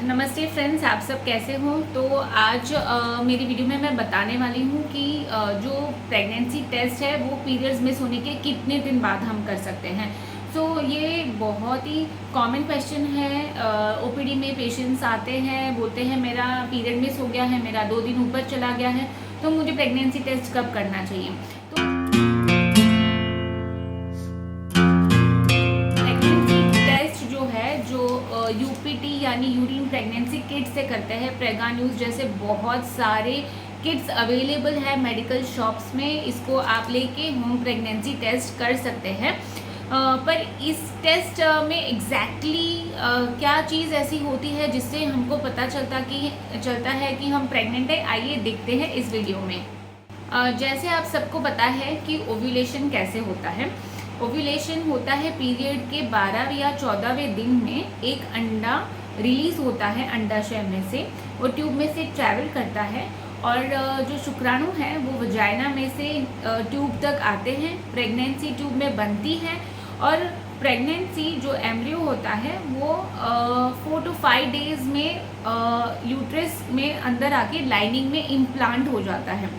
नमस्ते फ्रेंड्स, आप सब कैसे हो। तो आज मेरी वीडियो में मैं बताने वाली हूँ कि जो प्रेगनेंसी टेस्ट है वो पीरियड्स मिस होने के कितने दिन बाद हम कर सकते हैं। सो ये बहुत ही कॉमन क्वेश्चन है। ओपीडी में पेशेंट्स आते हैं, बोलते हैं मेरा पीरियड मिस हो गया है, मेरा 2 दिन ऊपर चला गया है, तो मुझे प्रेगनेंसी टेस्ट कब करना चाहिए। तो यूपीटी यानी यूरिन प्रेगनेंसी किट से करते हैं। प्रेगा न्यूज़ जैसे बहुत सारे किट्स अवेलेबल है मेडिकल शॉप्स में, इसको आप लेके होम प्रेगनेंसी टेस्ट कर सकते हैं। पर इस टेस्ट में एग्जैक्टली क्या चीज़ ऐसी होती है जिससे हमको पता चलता है कि हम प्रेग्नेंट है, आइए देखते हैं इस वीडियो में। जैसे आप सबको पता है कि ओव्यूलेशन कैसे होता है। ओव्यूलेशन होता है पीरियड के 12वें या 14वें दिन में एक अंडा रिलीज होता है अंडाशय में से, वो ट्यूब में से ट्रैवल करता है और जो शुक्राणु है वो वजाइना में से ट्यूब तक आते हैं, प्रेगनेंसी ट्यूब में बनती है और प्रेगनेंसी जो एम्ब्रियो होता है वो 4 to 5 डेज में यूट्रस में अंदर आके लाइनिंग में इम्प्लांट हो जाता है।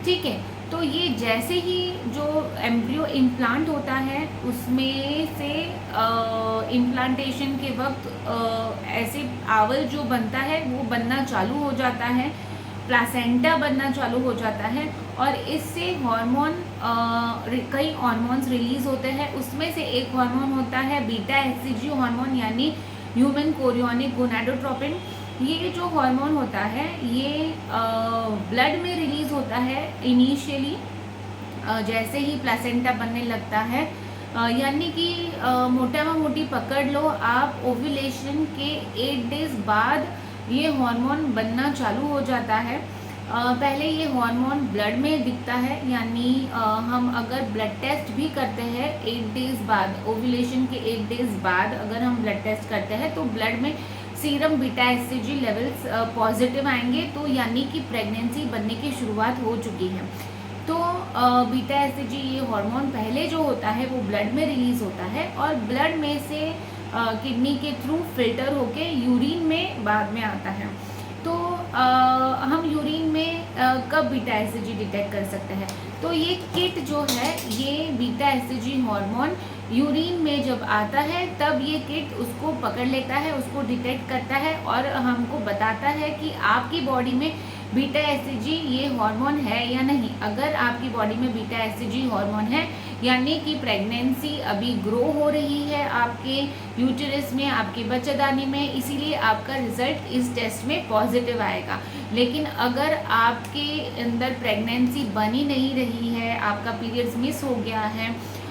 ठीक है, तो ये जैसे ही जो एम्ब्रियो इम्प्लांट होता है उसमें से इम्प्लांटेशन के वक्त ऐसे आवल जो बनता है वो बनना चालू हो जाता है, प्लासेंटा बनना चालू हो जाता है और इससे कई हार्मोन्स रिलीज होते हैं। उसमें से एक हार्मोन होता है बीटा एचसीजी हार्मोन यानी ह्यूमन कोरियोनिक गोनाडोट्रोपिन। ये जो हार्मोन होता है ये ब्लड में रिलीज होता है इनिशियली जैसे ही प्लासेंटा बनने लगता है। यानी कि मोटी पकड़ लो आप, ओव्यूलेशन के 8 डेज बाद ये हार्मोन बनना चालू हो जाता है। पहले ये हार्मोन ब्लड में दिखता है, यानी हम अगर ब्लड टेस्ट भी करते हैं 8 डेज बाद, ओव्यूलेशन के 8 डेज बाद अगर हम ब्लड टेस्ट करते हैं तो ब्लड में serum beta HCG levels positive आएंगे, तो यानी कि प्रेगनेंसी बनने की शुरुआत हो चुकी है। तो बीटा एचसीजी ये हार्मोन पहले जो होता है वो ब्लड में रिलीज होता है और ब्लड में से किडनी के थ्रू फिल्टर होके यूरिन में बाद में आता है। तो हम यूरिन में कब बीटा एचसीजी डिटेक्ट कर सकते हैं, तो ये किट जो है ये बीटा एचसीजी हार्मोन यूरिन में जब आता है तब ये किट उसको पकड़ लेता है, उसको डिटेक्ट करता है और हमको बताता है कि आपकी बॉडी में बीटा एचसीजी ये हार्मोन है या नहीं। अगर आपकी बॉडी में बीटा एचसीजी हार्मोन है यानी कि प्रेगनेंसी अभी ग्रो हो रही है आपके यूटेरस में, आपके बच्चेदानी में, इसीलिए आपका रिजल्ट इस टेस्ट में पॉजिटिव आएगा। लेकिन अगर आपके अंदर प्रेगनेंसी बनी नहीं रही है, आपका पीरियड्स मिस हो गया है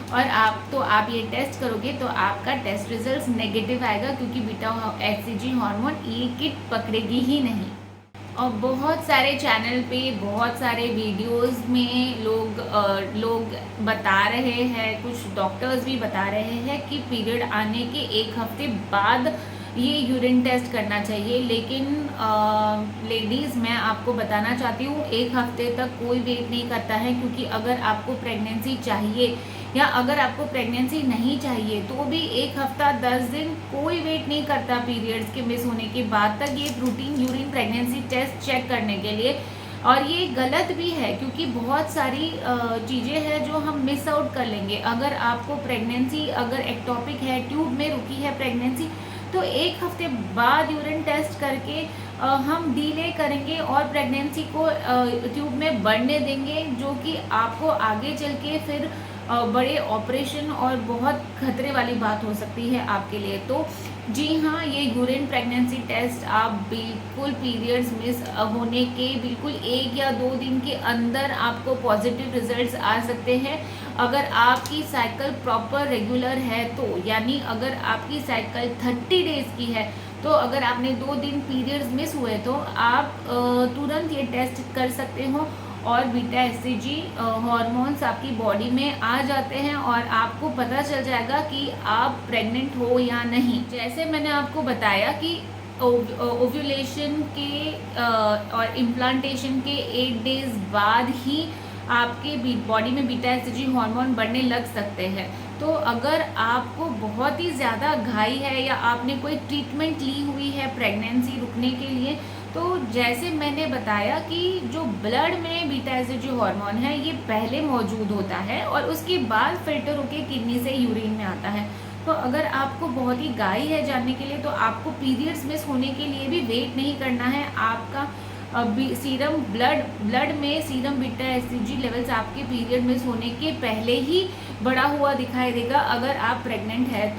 और आप ये टेस्ट करोगे तो आपका टेस्ट रिजल्ट नेगेटिव आएगा, क्योंकि बीटा एचसीजी हार्मोन ये किट पकड़ेगी ही नहीं। और बहुत सारे चैनल पे बहुत सारे वीडियोस में लोग बता रहे हैं, कुछ डॉक्टर्स भी बता रहे हैं कि पीरियड आने के 1 हफ्ते बाद ये यूरिन टेस्ट करना चाहिए। लेकिन लेडीज़ मैं आपको बताना चाहती हूँ 1 हफ्ते तक कोई वेट नहीं करता है, क्योंकि अगर आपको प्रेगनेंसी चाहिए या अगर आपको प्रेगनेंसी नहीं चाहिए तो भी 1 हफ्ता 10 दिन कोई वेट नहीं करता पीरियड्स के मिस होने के बाद तक ये routine urine pregnancy test check करने के लिए। और ये गलत भी है, क्योंकि बहुत सारी चीज़ें हैं जो हम मिस आउट कर लेंगे। अगर आपको प्रेगनेंसी अगर एक्टोपिक है, ट्यूब में रुकी है प्रेगनेंसी, तो 1 हफ्ते बाद यूरिन टेस्ट करके हम डिले करेंगे और प्रेगनेंसी को ट्यूब में बढ़ने देंगे, जो कि आपको आगे चल के फिर बड़े ऑपरेशन और बहुत खतरे वाली बात हो सकती है आपके लिए। तो जी हाँ, ये यूरिन प्रेगनेंसी टेस्ट आप बिल्कुल पीरियड्स मिस होने के बिल्कुल 1 या 2 दिन के अंदर आपको पॉजिटिव रिजल्ट्स आ सकते हैं। अगर आपकी साइकिल प्रॉपर रेगुलर है तो, यानी अगर आपकी साइकिल 30 डेज की है तो अगर आपने 2 दिन पीरियड्स मिस हुए तो आप तुरंत ये टेस्ट कर सकते हो और बीटा एचसीजी हार्मोन्स आपकी बॉडी में आ जाते हैं और आपको पता चल जाएगा कि आप प्रेग्नेंट हो या नहीं। जैसे मैंने आपको बताया कि ओव्यूलेशन के और इम्प्लांटेशन के 8 डेज बाद ही आपके बॉडी में बीटा एससीजी हार्मोन बढ़ने लग सकते हैं। तो अगर आपको बहुत ही ज़्यादा घाई है या आपने कोई ट्रीटमेंट ली हुई है प्रेगनेंसी रुकने के लिए, तो जैसे मैंने बताया कि जो ब्लड में बीटा एससीजी हार्मोन है ये पहले मौजूद होता है और उसके बाद फिल्टर होके किडनी से यूरिन में आता है। तो अगर आपको बहुत ही घाई है जानने के लिए, तो आपको पीरियड्स मिस होने के लिए भी वेट नहीं करना है। आपका सीरम ब्लड में सीरम बीटा एससीजी लेवल्स आपके पीरियड मिस होने के पहले ही बढ़ा हुआ दिखाई देगा अगर आप प्रेग्नेंट है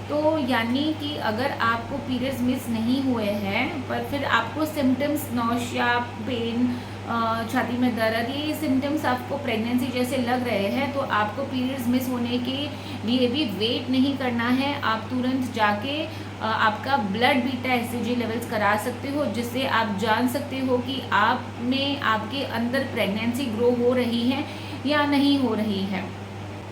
तो यानी कि अगर आपको पीरियड्स मिस नहीं हुए हैं पर फिर आपको सिम्टम्स नौशिया, पेन, छाती में दर्द, ये सिम्टम्स आपको प्रेगनेंसी जैसे लग रहे हैं, तो आपको पीरियड्स मिस होने के लिए भी वेट नहीं करना है। आप तुरंत जाके आपका ब्लड बीटा एससीजी लेवल्स करा सकते हो, जिससे आप जान सकते हो कि आप में आपके अंदर प्रेगनेंसी ग्रो हो रही है या नहीं हो रही है।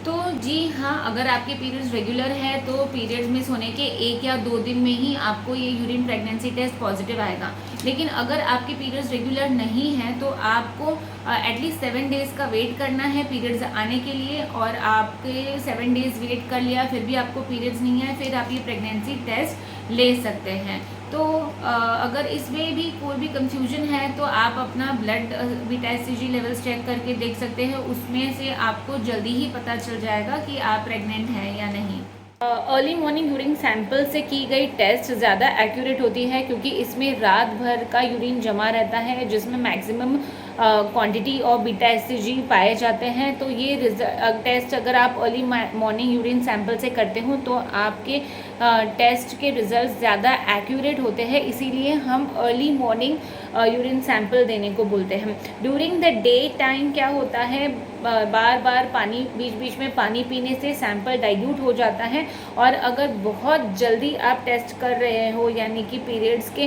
तो जी हाँ, अगर आपके पीरियड्स रेगुलर है तो पीरियड्स मिस होने के 1 या 2 दिन में ही आपको ये यूरिन प्रेगनेंसी टेस्ट पॉजिटिव आएगा। लेकिन अगर आपके पीरियड्स रेगुलर नहीं हैं तो आपको एटलीस्ट 7 डेज़ का वेट करना है पीरियड्स आने के लिए, और आपके 7 डेज़ वेट कर लिया फिर भी आपको पीरियड्स नहीं आए, फिर आप ये प्रेगनेंसी टेस्ट ले सकते हैं। तो अगर इसमें भी कोई भी कंफ्यूजन है तो आप अपना blood beta HCG levels check करके देख सकते हैं, उसमें से आपको जल्दी ही पता चल जाएगा कि आप प्रेग्नेंट हैं या नहीं। अर्ली मॉर्निंग यूरिन सैंपल से की गई टेस्ट ज़्यादा एक्यूरेट होती है क्योंकि इसमें रात भर का यूरिन जमा रहता है जिसमें maximum quantity of beta SCG पाए जाते हैं। तो ये टेस्ट अगर आप अर्ली मॉर्निंग यूरिन सैंपल से करते हो तो आपके टेस्ट के रिजल्ट ज़्यादा एक्यूरेट होते हैं, इसीलिए हम अर्ली मॉर्निंग यूरिन सैंपल देने को बोलते हैं। ड्यूरिंग द डे टाइम क्या होता है, बार बार पानी बीच बीच में पानी पीने से सैंपल डाइल्यूट हो जाता है, और अगर बहुत जल्दी आप टेस्ट कर रहे हो यानी कि पीरियड्स के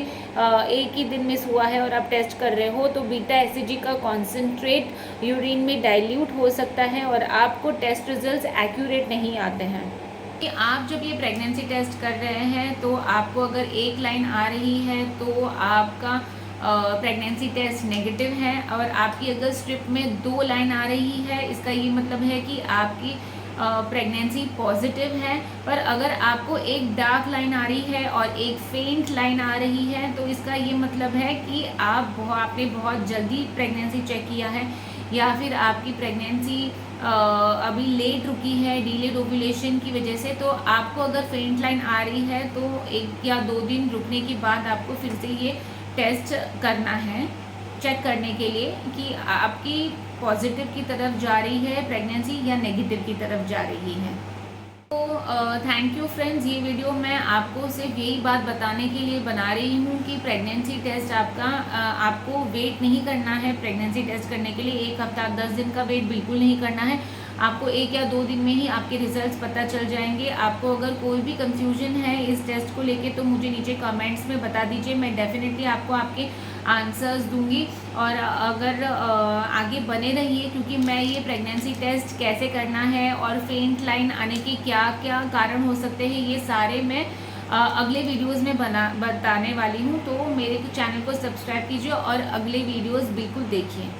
एक ही दिन मिस हुआ है और आप टेस्ट कर रहे हो, तो बीटा एससीजी का कॉन्सेंट्रेट यूरिन में डाइल्यूट हो सकता है और आपको टेस्ट रिजल्ट्स एक्यूरेट नहीं आते हैं। कि आप जब ये प्रेगनेंसी टेस्ट कर रहे हैं तो आपको अगर एक लाइन आ रही है तो आपका प्रेगनेंसी टेस्ट नेगेटिव है, और आपकी अगर स्ट्रिप में 2 लाइन आ रही है इसका ये मतलब है कि आपकी प्रेगनेंसी पॉजिटिव है। पर अगर आपको एक डार्क लाइन आ रही है और एक फेंट लाइन आ रही है तो इसका ये मतलब है कि आपने बहुत जल्दी प्रेगनेंसी चेक किया है, या फिर आपकी प्रेगनेंसी अभी लेट रुकी है डिलेड ओव्यूलेशन की वजह से। तो आपको अगर फेंट लाइन आ रही है तो 1 या 2 दिन रुकने के बाद आपको फिर से ये टेस्ट करना है, चेक करने के लिए कि आपकी पॉजिटिव की तरफ जा रही है प्रेगनेंसी या नेगेटिव की तरफ जा रही है। तो थैंक यू फ्रेंड्स, ये वीडियो मैं आपको सिर्फ यही बात बताने के लिए बना रही हूँ कि प्रेगनेंसी टेस्ट आपको वेट नहीं करना है। प्रेगनेंसी टेस्ट करने के लिए 1 हफ्ता 10 दिन का वेट बिल्कुल नहीं करना है। आपको 1 या 2 दिन में ही आपके रिजल्ट्स पता चल जाएंगे। आपको अगर कोई भी कंफ्यूजन है इस टेस्ट को लेके तो मुझे नीचे कमेंट्स में बता दीजिए, मैं डेफिनेटली आपको आपके आंसर्स दूंगी। और अगर आगे बने रहिए क्योंकि मैं ये प्रेगनेंसी टेस्ट कैसे करना है और फेंट लाइन आने के क्या क्या कारण हो सकते हैं ये सारे मैं अगले वीडियोस में बताने वाली हूँ। तो मेरे चैनल को सब्सक्राइब कीजिए और अगले वीडियोस बिल्कुल देखिए।